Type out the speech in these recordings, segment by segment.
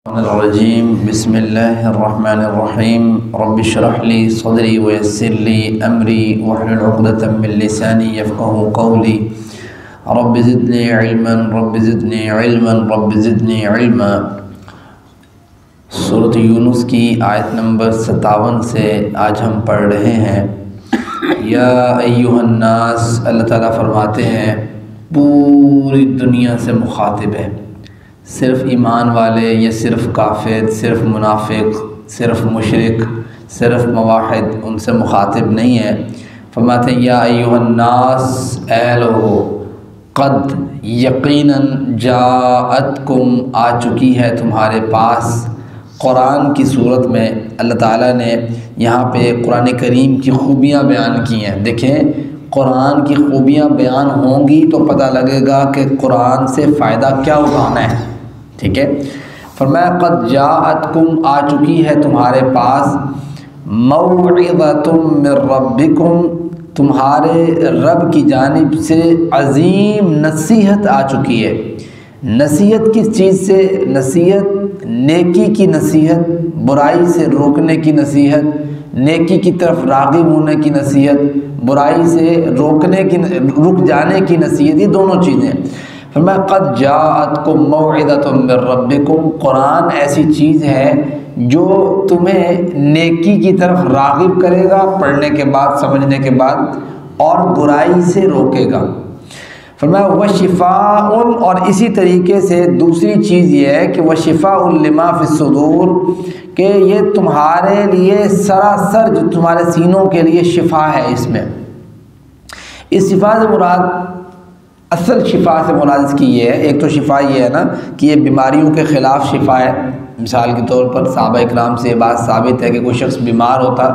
रजीम बिस्मिल्लाहिर्रहमानिर्रहीम रब्बि इश्रह ली सदरी व यस्सिर ली अमरी वहलुल उक़दतम मिन लिसानी यफ़क़हू क़ौली रब्बि ज़िदनी इल्मन रब्बि ज़िदनी इल्मन रब्बि ज़िदनी इल्मा। सूरत यूनुस की आयत नंबर 57 से आज हम पढ़ रहे हैं। या अय्युहन्नास, अल्लाह ताला फरमाते हैं पूरी दुनिया से मुखातिब है, सिर्फ़ ईमान वाले या सिर्फ़ काफिर, सिर्फ़ मुनाफिक, सिर्फ़ मुशरिक, सिर्फ़ मवाहिद उनसे मुखातिब नहीं है। फरमाते हैं या अय्युहन्नास, ऐ लोगो, क़द यकीनन जाअतकुम, आ चुकी है तुम्हारे पास। कुरान की सूरत में अल्लाह ताला ने यहाँ पे कुरान करीम की खूबियाँ बयान की हैं। देखें, कुरान की खूबियाँ बयान होंगी तो पता लगेगा कि कुरान से फ़ायदा क्या उठाना है। ठीक है, फरमाया क़द जाअतकुम, आ चुकी है तुम्हारे पास, मौइज़तुम मिर रब्बिकुम, तुम्हारे रब की जानिब से अज़ीम नसीहत आ चुकी है। नसीहत किस चीज़ से? नसीहत नेकी की नसीहत, बुराई से रोकने की नसीहत, नेकी की तरफ राग़िब होने की नसीहत, बुराई से रुक जाने की नसीहत, ये दोनों चीज़ें। फरमाया क़द जाअतकुम मौइज़तुम मिर रब्बिकुम, कुरान ऐसी चीज़ है जो तुम्हें नेकी की तरफ राग़िब करेगा पढ़ने के बाद, समझने के बाद, और बुराई से रोकेगा। फरमाया वशिफ़ाउन, और इसी तरीके से दूसरी चीज़ ये है कि वशिफ़ाउन लिमा फ़िस्सुदूर, कि ये तुम्हारे लिए सरासर, जो तुम्हारे सीनों के लिए शिफ़ा है। इसमें इस शिफ़ा से मुराद, असल शिफ़ा से मुराद इसकी ये है, एक तो शिफ़ा ये है ना कि ये बीमारियों के ख़िलाफ़ शिफ़ा है। मिसाल के तौर पर सहाबा इकराम से बात साबित है कि कोई शख्स बीमार होता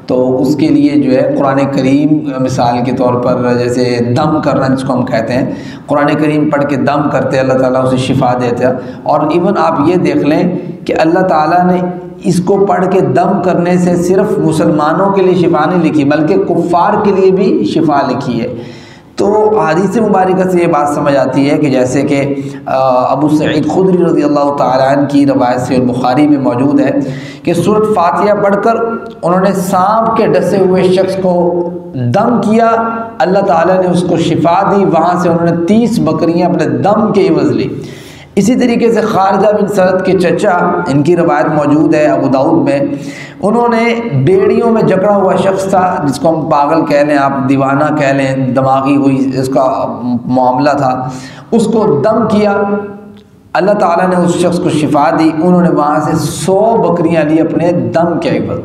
तो उसके लिए जो है कुरान करीम, मिसाल के तौर पर जैसे दम करना जिसको हम कहते हैं, कुरान करीम पढ़ के दम करते अल्लाह ताला उसे शिफ़ा देता। और इवन आप ये देख लें कि अल्लाह ताला ने इसको पढ़ के दम करने से सिर्फ़ मुसलमानों के लिए शिफ़ा नहीं लिखी, बल्कि कुफ़ार के लिए भी शिफ़ा लिखी है। तो हदीस मुबारक से ये बात समझ आती है कि जैसे कि अबू सईद खुदरी रज़ियल्लाहु ताला अन्हु की रवायत से बुखारी में मौजूद है कि सूरत फातिहा पढ़कर उन्होंने सांप के डसे हुए शख्स को दम किया, अल्लाह ताला ने उसको शिफा दी। वहाँ से उन्होंने 30 बकरियाँ अपने दम के एवज़ ली। इसी तरीके से खारिजा बिन सरद के चचा, इनकी रवायत मौजूद है अबू दाऊद में, उन्होंने बेड़ियों में जकड़ा हुआ शख्स था, जिसको हम पागल कह लें, आप दीवाना कह लें, दिमागी कोई इसका मामला था, उसको दम किया। अल्लाह ताला ने उस शख्स को शिफा दी। उन्होंने वहाँ से 100 बकरियाँ ली अपने दम के एवज़।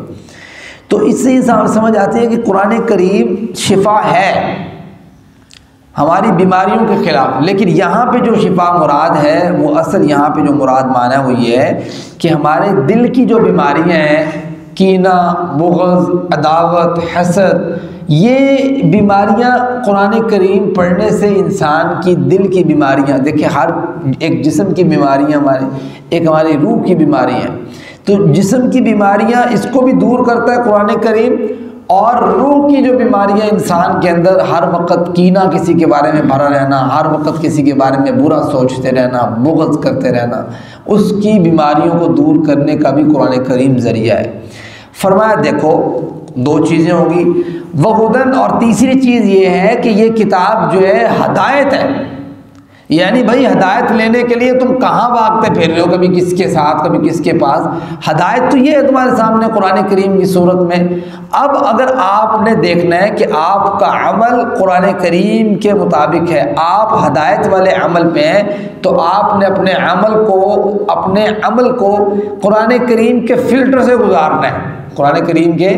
तो इससे समझ आती है कि कुरान करीम शिफा है हमारी बीमारियों के ख़िलाफ़। लेकिन यहाँ पे जो शिफा मुराद है, वो असल यहाँ पे जो मुराद माना है वो ये है कि हमारे दिल की जो बीमारियाँ हैं, कीना, बुग़्ज़, अदावत, हसद, ये बीमारियाँ कुरान करीम पढ़ने से इंसान की दिल की बीमारियाँ, देखिए हर एक जिस्म की बीमारियाँ हमारे, एक हमारी रूह की बीमारी है। तो जिस्म की बीमारियाँ इसको भी दूर करता है कुरान करीम, और रूह की जो बीमारियाँ इंसान के अंदर, हर वक्त कीना, किसी के बारे में भरा रहना, हर वक्त किसी के बारे में बुरा सोचते रहना, बुग़्ज़ करते रहना, उसकी बीमारियों को दूर करने का भी कुरान करीम ज़रिया है। फरमाया देखो, 2 चीज़ें होंगी, वहुदन, और तीसरी चीज़ ये है कि ये किताब जो है हदायत है। यानी भाई हदायत लेने के लिए तुम कहाँ भागते फिर रहे हो, कभी किसके साथ कभी किसके पास। हदायत तो ये है तुम्हारे सामने कुरान करीम की सूरत में। अब अगर आपने देखना है कि आपका अमल कुरान करीम के मुताबिक है, आप हदायत वाले अमल पे हैं, तो आपने अपने अमल को कुरान करीम के फ़िल्टर से गुजारना है, कुरान करीम के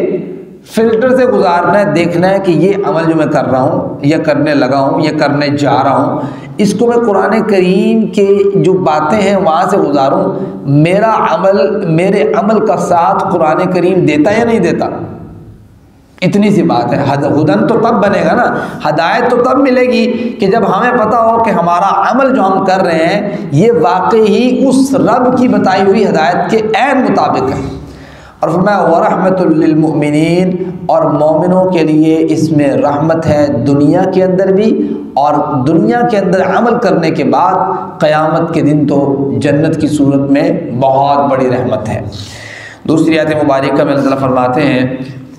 फ़िल्टर से गुजारना है। देखना है कि ये अमल जो मैं कर रहा हूँ, या करने लगा हूँ, या करने जा रहा हूँ, इसको मैं कुरान करीम के जो बातें हैं वहाँ से गुजारूँ। मेरा अमल, मेरे अमल का साथ कुरान करीम देता या नहीं देता, इतनी सी बात है। हुदन तो तब बनेगा ना, हदायत तो तब मिलेगी कि जब हमें पता हो कि हमारा अमल जो हम कर रहे हैं ये वाकई ही उस रब की बताई हुई हदायत के ऐन मुताबिक है। और फरमाया वरहमतुल लिल मुमिनीन, और मोमिनों के लिए इसमें रहमत है दुनिया के अंदर भी, और दुनिया के अंदर अमल करने के बाद क़यामत के दिन तो जन्नत की सूरत में बहुत बड़ी रहमत है। दूसरी आयत मुबारक में अल्लाह फरमाते हैं,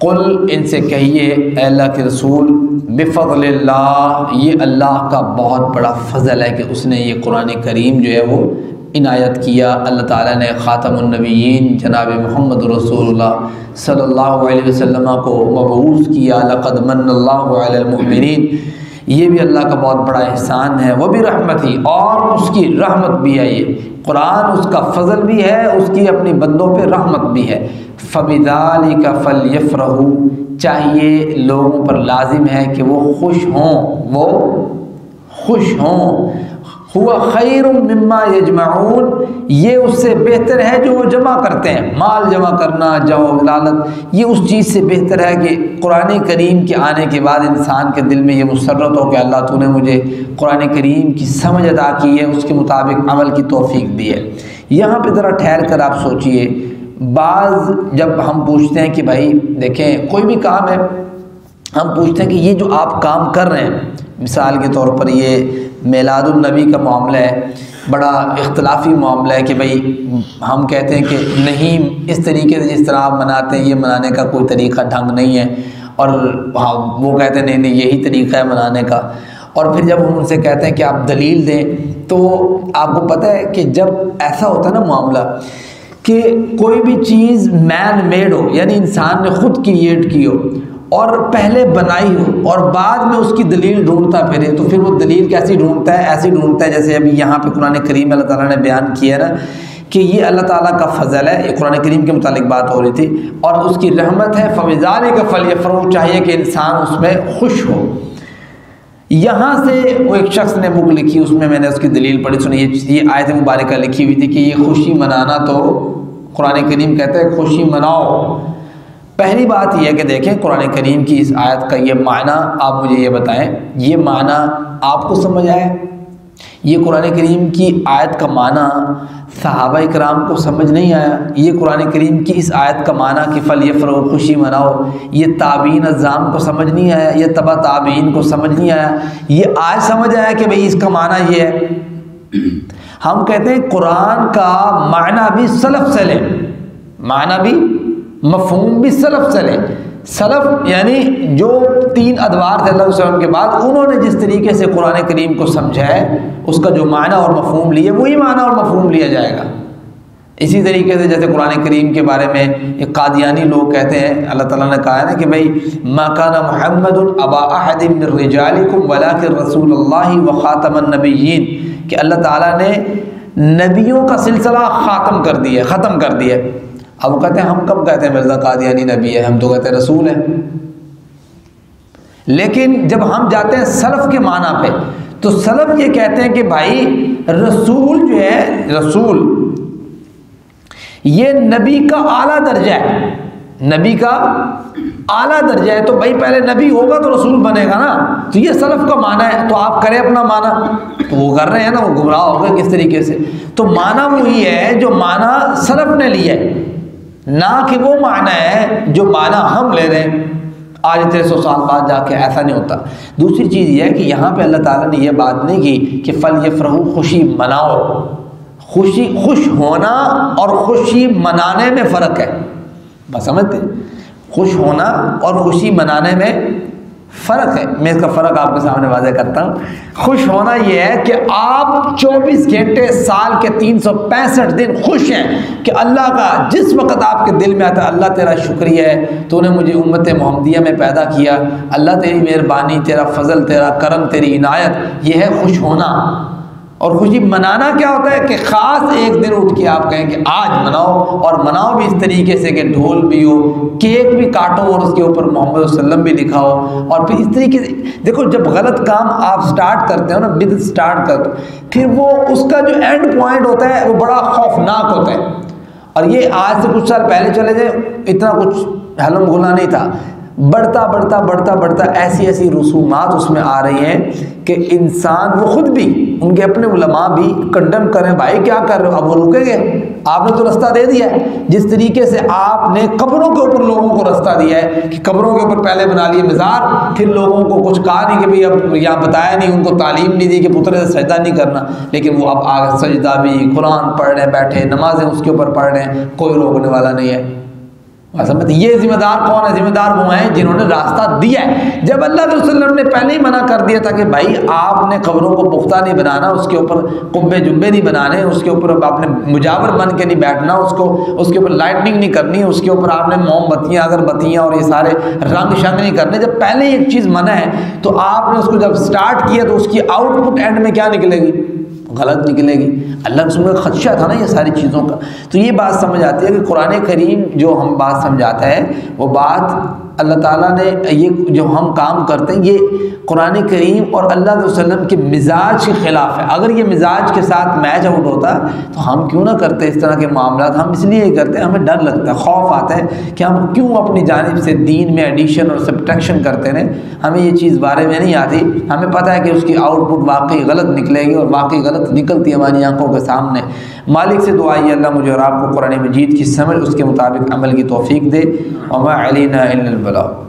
कुल इनसे कहिए अल्लाह के रसूल, बिफ़ज़लिल्लाह, ये अल्लाह का बहुत बड़ा फ़ज़ल है कि उसने ये कुरान करीम जो है वो इनायत किया। अल्लाह ताला ने ख़ातमुन नबिय्यीन जनाब मोहम्मद रसूलुल्लाह सल्लल्लाहु अलैहि वसल्लम को मबऊस किया। लक़द मन्नल्लाहु अलल मुमिनीन, ये भी अल्लाह का बहुत बड़ा एहसान है। वह भी रहमत ही, और उसकी रहमत भी है। ये कुरान उसका फ़ज़ल भी है, उसकी अपनी बंदों पे रहमत भी है। फ़बिज़ालिका फ़लयफ़रहू, चाहिए लोगों पर लाजिम है कि वो खुश हों, वो खुश हों। हुआ खैरुम मिम्मा यजमाऊन, ये उससे बेहतर है जो वो जमा करते हैं। माल जमा करना, जमा लालत, ये उस चीज़ से बेहतर है कि कुरान करीम के आने के बाद इंसान के दिल में ये मुसर्रत हो कि अल्लाह तूने मुझे कुरान करीम की समझ अदा की है, उसके मुताबिक अमल की तौफीक दी है। यहाँ पे ज़रा ठहर कर आप सोचिए, बाज़ जब हम पूछते हैं कि भाई देखें कोई भी काम है, हम पूछते हैं कि ये जो आप काम कर रहे हैं, मिसाल के तौर पर ये मिलादुन नबी का मामला है, बड़ा इख्तलाफी मामला है कि भाई हम कहते हैं कि नहीं, इस तरीके से जिस तरह आप मनाते हैं ये मनाने का कोई तरीक़ा ढंग नहीं है, और हाँ वो कहते हैं नहीं नहीं यही तरीक़ा है मनाने का। और फिर जब हम उनसे कहते हैं कि आप दलील दें, तो आपको पता है कि जब ऐसा होता है ना मामला कि कोई भी चीज़ मैन मेड हो, यानी इंसान ने खुद क्रिएट की हो और पहले बनाई हो और बाद में उसकी दलील ढूंढता फिरे, तो फिर वो दलील कैसी ढूंढता है? ऐसी ढूंढता है जैसे अभी यहाँ पे कुरान करीम में अल्लाह ताला ने बयान किया ना कि ये अल्लाह ताला का फ़ज़ल है। ये कुरान करीम के मुतालिक बात हो रही थी, और उसकी रहमत है। फ़बिज़ालिका फ़लयफ़रहू, चाहिए कि इंसान उसमें खुश हो। यहाँ से वो एक शख्स ने बुक लिखी, उसमें मैंने उसकी दलील पढ़ी, सुनी। ये आयत मुबारक लिखी हुई थी कि ये खुशी मनाना, तो कुरान करीम कहते हैं खुशी मनाओ। पहली बात यह है कि देखें कुरान करीम की इस आयत का ये माना आप मुझे ये बताएं, ये माना आपको समझ आया? ये कुरान करीम की आयत का माना सहाबा इकराम को समझ नहीं आया? ये कुरान करीम की इस आयत का माना कि फ़लयफ़रहू, खुशी मनाओ, ये ताबीन अज़्ज़ाम को समझ नहीं आया? ये तबा ताबीन को समझ नहीं आया? ये आज समझ आया कि भाई इसका माना ये है। हम कहते हैं कुरान का माना भी सलफ़ से लें, माना भी मफ़हूम भी सलफ़ से लें। सलफ़ यानी जो 3 अदवार थे अल्लाह रसूल के बाद, उन्होंने जिस तरीके से कुरान करीम को समझा है, उसका जो माना और मफ़हूम लिए वही माना और मफ़हूम लिया जाएगा। इसी तरीके से जैसे कुरान करीम के बारे में एक कादियानी लोग कहते हैं, अल्लाह ताला ने कहा है ना कि भाई मा काना मुहम्मदुन अबा अहदिन मिन रिजालिकुम वलाकिन रसूलुल्लाहि व खातमन नबिय्यीन, कि अल्लाह ताला ने नबियों का सिलसिला ख़ात्म कर दिया, ख़त्म कर दिया। अब वो कहते हैं, हम कब कहते हैं मिर्ज़ा कादियानी नबी है, हम तो कहते हैं रसूल है। लेकिन जब हम जाते हैं सलफ़ के माना पे, तो सलफ़ ये कहते हैं कि भाई रसूल जो है, रसूल ये नबी का आला दर्जा है, नबी का आला दर्जा है। तो भाई पहले नबी होगा तो रसूल बनेगा ना, तो ये सलफ़ का माना है। तो आप करें अपना माना, तो वो कर रहे हैं ना, वो गुमराह हो गए किस तरीके से। तो माना वही है जो माना सलफ़ ने लिया है, ना कि वो माना है जो माना हम ले रहे हैं आज 300 साल बाद जाके। ऐसा नहीं होता। दूसरी चीज़ ये है कि यहाँ पे अल्लाह ताला ने यह बात नहीं की कि फ़लयफ़रहू, खुशी मनाओ। खुशी, खुश होना और खुशी मनाने में फ़र्क है, बस समझते? खुश होना और खुशी मनाने में फ़र्क है। मैं इसका फ़र्क आपके सामने वाज़े करता हूँ। खुश होना यह है कि आप 24 घंटे साल के 365 दिन खुश हैं कि अल्लाह का जिस वक़्त आपके दिल में आता है अल्लाह तेरा शुक्रिया है, तूने मुझे उम्मत मोहम्मदिया में पैदा किया, अल्लाह तेरी मेहरबानी, तेरा फ़ज़ल, तेरा करम, तेरी इनायत, यह है खुश होना। और खुशी मनाना क्या होता है कि ख़ास एक दिन उठ के आप कहें कि आज मनाओ, और मनाओ भी इस तरीके से कि ढोल भी हो, केक भी काटो और उसके ऊपर मोहम्मद सल्लम भी लिखा हो। और फिर इस तरीके से देखो, जब गलत काम आप स्टार्ट करते हो ना, बिद स्टार्ट करते हो, फिर वो उसका जो एंड पॉइंट होता है वो बड़ा खौफनाक होता है। और ये आज से कुछ साल पहले चले जाए, इतना कुछ हलम घुला नहीं था। बढ़ता बढ़ता बढ़ता बढ़ता ऐसी ऐसी रसूमात उसमें आ रही हैं कि इंसान वो खुद भी, उनके अपने उलमा भी कंडम करें, भाई क्या कर रहे हो, अब वो रुकेंगे? आपने तो रास्ता दे दिया है। जिस तरीके से आपने कब्रों के ऊपर लोगों को रास्ता दिया है कि कब्रों के ऊपर पहले बना लिए मज़ार, फिर लोगों को कुछ कहा नहीं कि भाई अब यहाँ बताया नहीं, उनको तालीम नहीं दी कि पुत्र से सजदा नहीं करना, लेकिन वो अब आगे सजदा भी, कुरान पढ़ रहे बैठे, नमाजें उसके ऊपर पढ़ रहे हैं, कोई रोकने वाला नहीं है। समझ, ये जिम्मेदार कौन है? जिम्मेदार वो हैं जिन्होंने रास्ता दिया है। जब अल्लाह के रसूल ने पहले ही मना कर दिया था कि भाई आपने कब्रों को पुख्ता नहीं बनाना, उसके ऊपर कुब्बे जुम्बे नहीं बनाने, उसके ऊपर आपने मुजावर बन के नहीं बैठना, उसके ऊपर लाइटनिंग नहीं करनी, उसके ऊपर आपने मोमबत्तियाँ अगरबत्तियाँ और ये सारे रंग शंग नहीं करने। जब पहले एक चीज़ मना है तो आपने उसको जब स्टार्ट किया तो उसकी आउटपुट एंड में क्या निकलेगी? गलत निकलेगी। अल्लाह रसूल का खदशा था ना ये सारी चीज़ों का। तो ये बात समझ आती है कि कुरान करीम जो हम बात समझाता है वो बात अल्लाह ताला ने, ये जो हम काम करते हैं ये कुरान करीम और अल्लाह के वसल्लम के मिजाज के ख़िलाफ़ है। अगर ये मिजाज के साथ मैच आउट होता तो हम क्यों ना करते इस तरह के मामला। हम इसलिए करते हैं, हमें डर लगता है, खौफ आता है कि हम क्यों अपनी जानिब से दीन में एडिशन और सब्ट्रैक्शन करते रहें। हमें ये चीज़ बारे में नहीं आती, हमें पता है कि उसकी आउटपुट वाकई गलत निकलेगी और वाकई गलत निकलती है हमारी आंखों के सामने। मालिक से दुआ है अल्लाह मुझे और आपको कुरान मजीद की समझ, उसके मुताबिक अमल की तौफीक दे। वमा अलैना इल्लल बलाग।